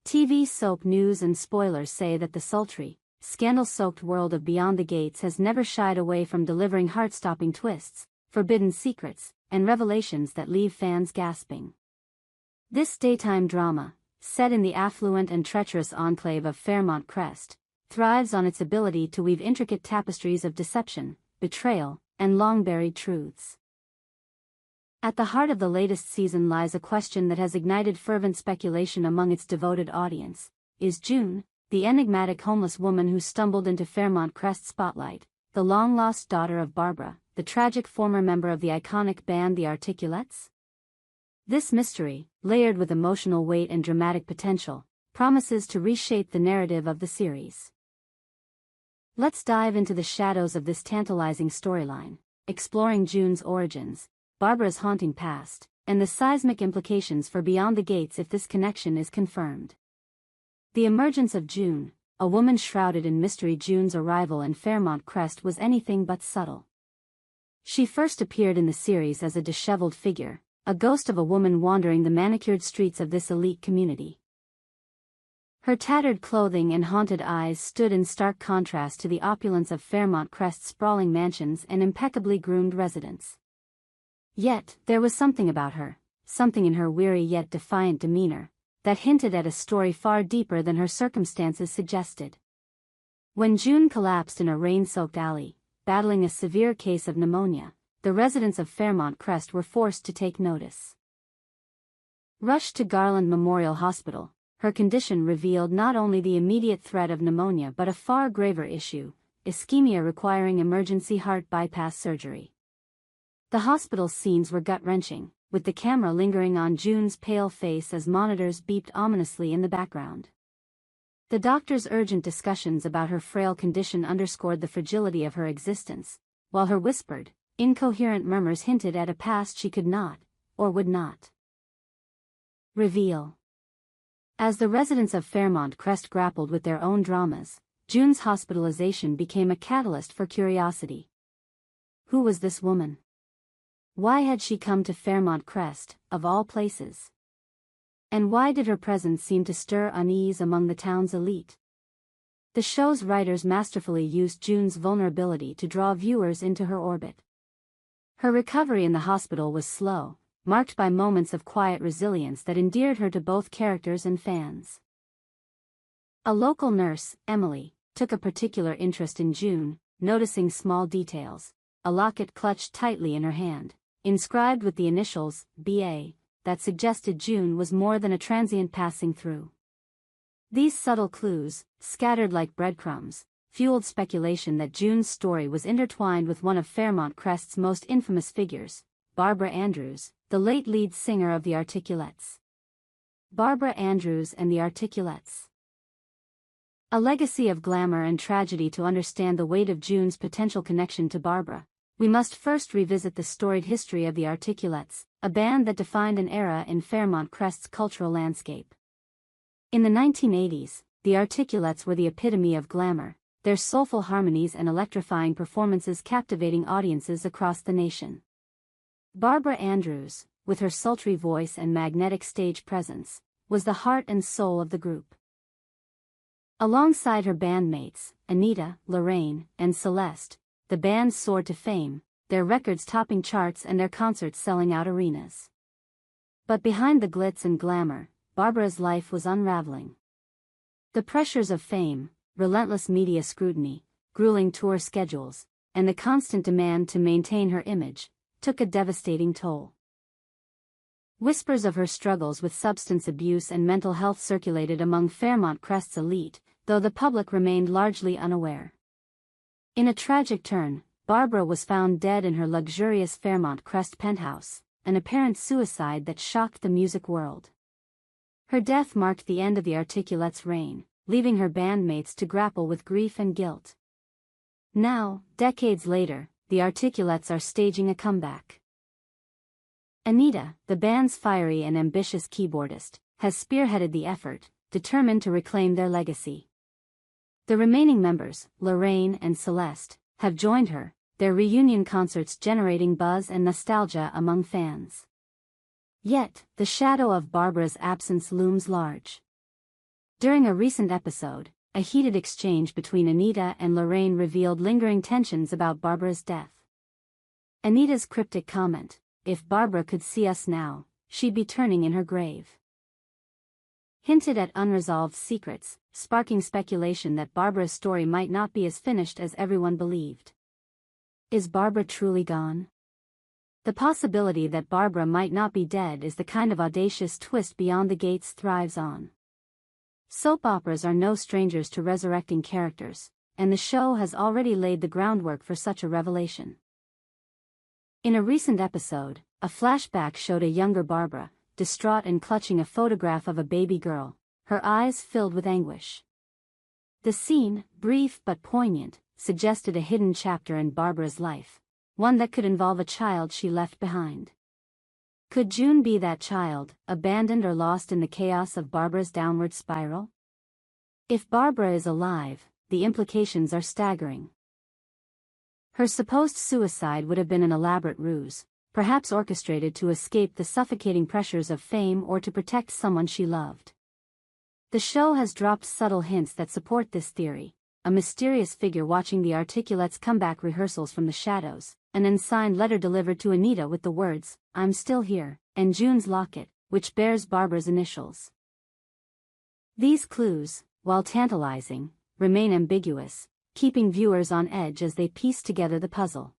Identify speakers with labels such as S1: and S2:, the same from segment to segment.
S1: TV soap news and spoilers say that the sultry, scandal-soaked world of Beyond the Gates has never shied away from delivering heart-stopping twists, forbidden secrets, and revelations that leave fans gasping. This daytime drama, set in the affluent and treacherous enclave of Fairmont Crest, thrives on its ability to weave intricate tapestries of deception, betrayal, and long-buried truths. At the heart of the latest season lies a question that has ignited fervent speculation among its devoted audience. Is June, the enigmatic homeless woman who stumbled into Fairmont Crest's spotlight, the long-lost daughter of Barbara, the tragic former member of the iconic band The Articulates? This mystery, layered with emotional weight and dramatic potential, promises to reshape the narrative of the series. Let's dive into the shadows of this tantalizing storyline, exploring June's origins, Barbara's haunting past, and the seismic implications for Beyond the Gates if this connection is confirmed. The emergence of June, a woman shrouded in mystery. June's arrival in Fairmont Crest was anything but subtle. She first appeared in the series as a disheveled figure, a ghost of a woman wandering the manicured streets of this elite community. Her tattered clothing and haunted eyes stood in stark contrast to the opulence of Fairmont Crest's sprawling mansions and impeccably groomed residents. Yet, there was something about her, something in her weary yet defiant demeanor, that hinted at a story far deeper than her circumstances suggested. When June collapsed in a rain-soaked alley, battling a severe case of pneumonia, the residents of Fairmont Crest were forced to take notice. Rushed to Garland Memorial Hospital, her condition revealed not only the immediate threat of pneumonia but a far graver issue, ischemia requiring emergency heart bypass surgery. The hospital scenes were gut-wrenching, with the camera lingering on June's pale face as monitors beeped ominously in the background. The doctor's urgent discussions about her frail condition underscored the fragility of her existence, while her whispered, incoherent murmurs hinted at a past she could not, or would not, reveal. As the residents of Fairmont Crest grappled with their own dramas, June's hospitalization became a catalyst for curiosity. Who was this woman? Why had she come to Fairmont Crest, of all places? And why did her presence seem to stir unease among the town's elite? The show's writers masterfully used June's vulnerability to draw viewers into her orbit. Her recovery in the hospital was slow, marked by moments of quiet resilience that endeared her to both characters and fans. A local nurse, Emily, took a particular interest in June, noticing small details: a locket clutched tightly in her hand, inscribed with the initials, B.A., that suggested June was more than a transient passing through. These subtle clues, scattered like breadcrumbs, fueled speculation that June's story was intertwined with one of Fairmont Crest's most infamous figures, Barbara Andrews, the late lead singer of the Articulates. Barbara Andrews and the Articulates. A legacy of glamour and tragedy. To understand the weight of June's potential connection to Barbara, we must first revisit the storied history of the Articulates, a band that defined an era in Fairmont Crest's cultural landscape. In the 1980s, the Articulates were the epitome of glamour, their soulful harmonies and electrifying performances captivating audiences across the nation. Barbara Andrews, with her sultry voice and magnetic stage presence, was the heart and soul of the group. Alongside her bandmates, Anita, Lorraine, and Celeste, the band soared to fame, their records topping charts and their concerts selling out arenas. But behind the glitz and glamour, Barbara's life was unraveling. The pressures of fame, relentless media scrutiny, grueling tour schedules, and the constant demand to maintain her image, took a devastating toll. Whispers of her struggles with substance abuse and mental health circulated among Fairmont Crest's elite, though the public remained largely unaware. In a tragic turn, Barbara was found dead in her luxurious Fairmont Crest penthouse, an apparent suicide that shocked the music world. Her death marked the end of the Articulates' reign, leaving her bandmates to grapple with grief and guilt. Now, decades later, the Articulates are staging a comeback. Anita, the band's fiery and ambitious keyboardist, has spearheaded the effort, determined to reclaim their legacy. The remaining members, Lorraine and Celeste, have joined her, their reunion concerts generating buzz and nostalgia among fans. Yet, the shadow of Barbara's absence looms large. During a recent episode, a heated exchange between Anita and Lorraine revealed lingering tensions about Barbara's death. Anita's cryptic comment, "If Barbara could see us now, she'd be turning in her grave," hinted at unresolved secrets, sparking speculation that Barbara's story might not be as finished as everyone believed. Is Barbara truly gone? The possibility that Barbara might not be dead is the kind of audacious twist Beyond the Gates thrives on. Soap operas are no strangers to resurrecting characters, and the show has already laid the groundwork for such a revelation. In a recent episode, a flashback showed a younger Barbara, distraught and clutching a photograph of a baby girl, her eyes filled with anguish. The scene, brief but poignant, suggested a hidden chapter in Barbara's life, one that could involve a child she left behind. Could June be that child, abandoned or lost in the chaos of Barbara's downward spiral? If Barbara is alive, the implications are staggering. Her supposed suicide would have been an elaborate ruse, perhaps orchestrated to escape the suffocating pressures of fame or to protect someone she loved. The show has dropped subtle hints that support this theory: a mysterious figure watching the Articulates' comeback rehearsals from the shadows, an unsigned letter delivered to Anita with the words, "I'm still here," and June's locket, which bears Barbara's initials. These clues, while tantalizing, remain ambiguous, keeping viewers on edge as they piece together the puzzle.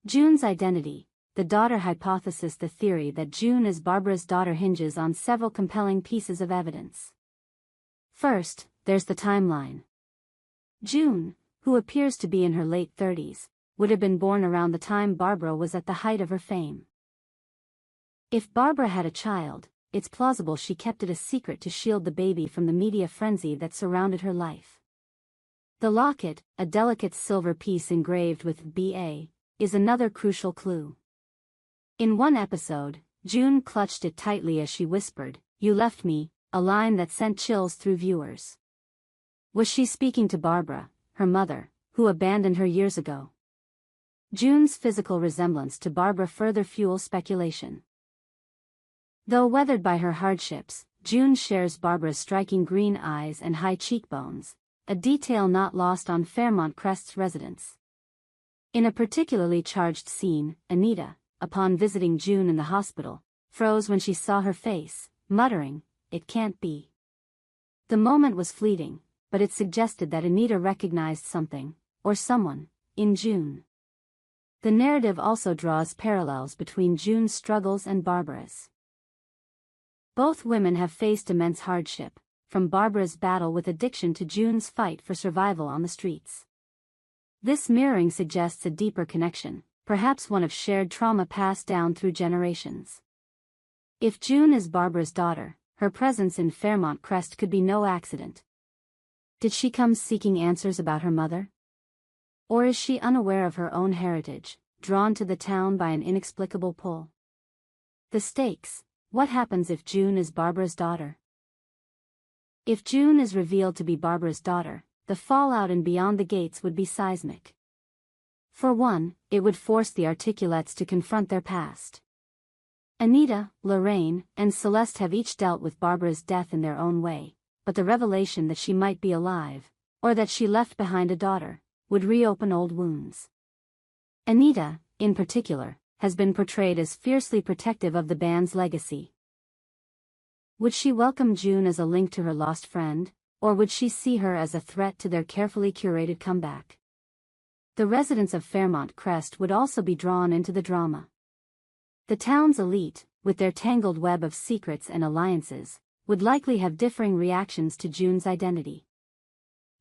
S1: June's identity, the daughter hypothesis. The theory that June is Barbara's daughter hinges on several compelling pieces of evidence. First, there's the timeline. June, who appears to be in her late 30s, would have been born around the time Barbara was at the height of her fame. If Barbara had a child, it's plausible she kept it a secret to shield the baby from the media frenzy that surrounded her life. The locket, a delicate silver piece engraved with B.A., is another crucial clue. In one episode, June clutched it tightly as she whispered, "You left me," a line that sent chills through viewers. Was she speaking to Barbara, her mother, who abandoned her years ago? June's physical resemblance to Barbara further fuels speculation. Though weathered by her hardships, June shares Barbara's striking green eyes and high cheekbones, a detail not lost on Fairmont Crest's residents. In a particularly charged scene, Anita, upon visiting June in the hospital, froze when she saw her face, muttering, "It can't be." The moment was fleeting, but it suggested that Anita recognized something, or someone, in June. The narrative also draws parallels between June's struggles and Barbara's. Both women have faced immense hardship, from Barbara's battle with addiction to June's fight for survival on the streets. This mirroring suggests a deeper connection, perhaps one of shared trauma passed down through generations. If June is Barbara's daughter, her presence in Fairmont Crest could be no accident. Did she come seeking answers about her mother? Or is she unaware of her own heritage, drawn to the town by an inexplicable pull? The stakes: what happens if June is Barbara's daughter? If June is revealed to be Barbara's daughter, the fallout in Beyond the Gates would be seismic. For one, it would force the Articulates to confront their past. Anita, Lorraine, and Celeste have each dealt with Barbara's death in their own way, but the revelation that she might be alive, or that she left behind a daughter, would reopen old wounds. Anita, in particular, has been portrayed as fiercely protective of the band's legacy. Would she welcome June as a link to her lost friend, or would she see her as a threat to their carefully curated comeback? The residents of Fairmont Crest would also be drawn into the drama. The town's elite, with their tangled web of secrets and alliances, would likely have differing reactions to June's identity.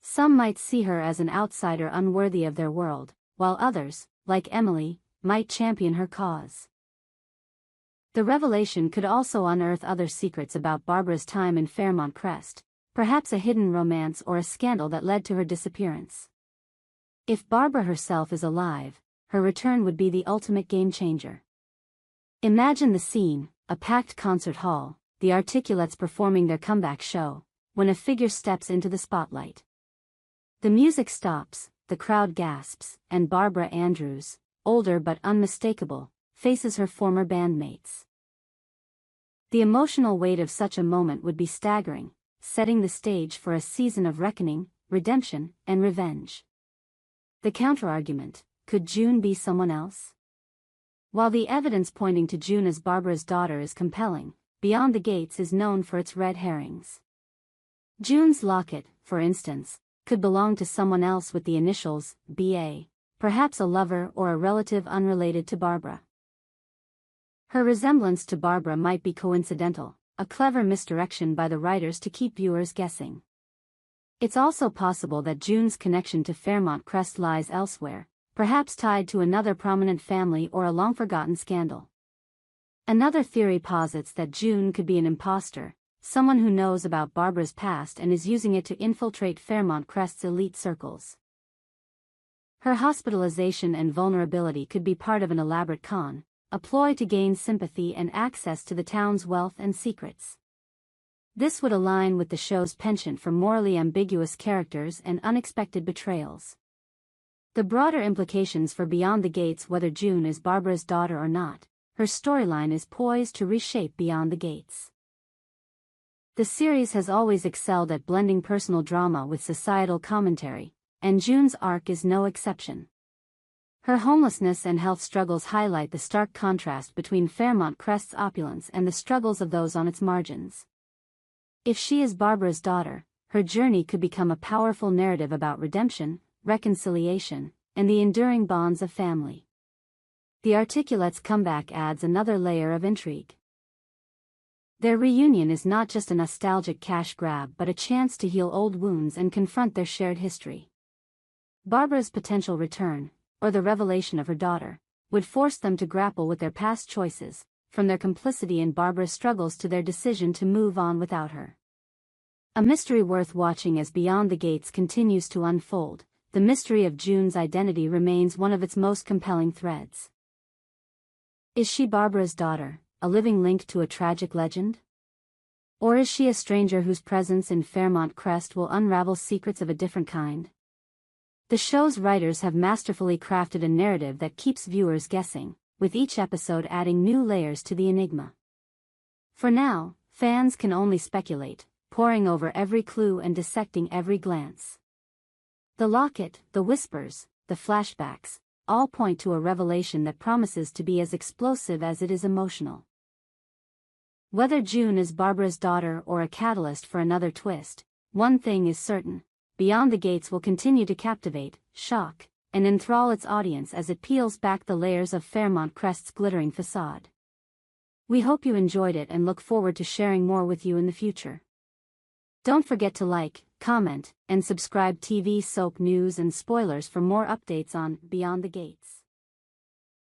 S1: Some might see her as an outsider unworthy of their world, while others, like Emily, might champion her cause. The revelation could also unearth other secrets about Barbara's time in Fairmont Crest, perhaps a hidden romance or a scandal that led to her disappearance. If Barbara herself is alive, her return would be the ultimate game-changer. Imagine the scene: a packed concert hall, the Articulates performing their comeback show, when a figure steps into the spotlight. The music stops, the crowd gasps, and Barbara Andrews, older but unmistakable, faces her former bandmates. The emotional weight of such a moment would be staggering, setting the stage for a season of reckoning, redemption, and revenge. The counterargument: could June be someone else? While the evidence pointing to June as Barbara's daughter is compelling, Beyond the Gates is known for its red herrings. June's locket, for instance, could belong to someone else with the initials B.A., perhaps a lover or a relative unrelated to Barbara. Her resemblance to Barbara might be coincidental, a clever misdirection by the writers to keep viewers guessing. It's also possible that June's connection to Fairmont Crest lies elsewhere, perhaps tied to another prominent family or a long-forgotten scandal. Another theory posits that June could be an imposter, someone who knows about Barbara's past and is using it to infiltrate Fairmont Crest's elite circles. Her hospitalization and vulnerability could be part of an elaborate con, a ploy to gain sympathy and access to the town's wealth and secrets. This would align with the show's penchant for morally ambiguous characters and unexpected betrayals. The broader implications for Beyond the Gates: whether June is Barbara's daughter or not, her storyline is poised to reshape Beyond the Gates. The series has always excelled at blending personal drama with societal commentary, and June's arc is no exception. Her homelessness and health struggles highlight the stark contrast between Fairmont Crest's opulence and the struggles of those on its margins. If she is Barbara's daughter, her journey could become a powerful narrative about redemption, reconciliation, and the enduring bonds of family. The Articulates' comeback adds another layer of intrigue. Their reunion is not just a nostalgic cash grab but a chance to heal old wounds and confront their shared history. Barbara's potential return, or the revelation of her daughter, would force them to grapple with their past choices, from their complicity in Barbara's struggles to their decision to move on without her. A mystery worth watching as Beyond the Gates continues to unfold. The mystery of June's identity remains one of its most compelling threads. Is she Barbara's daughter, a living link to a tragic legend? Or is she a stranger whose presence in Fairmont Crest will unravel secrets of a different kind? The show's writers have masterfully crafted a narrative that keeps viewers guessing, with each episode adding new layers to the enigma. For now, fans can only speculate, poring over every clue and dissecting every glance. The locket, the whispers, the flashbacks, all point to a revelation that promises to be as explosive as it is emotional. Whether June is Barbara's daughter or a catalyst for another twist, one thing is certain: Beyond the Gates will continue to captivate, shock, and enthrall its audience as it peels back the layers of Fairmont Crest's glittering facade. We hope you enjoyed it and look forward to sharing more with you in the future. Don't forget to like, comment, and subscribe. TV soap news and spoilers for more updates on Beyond the Gates.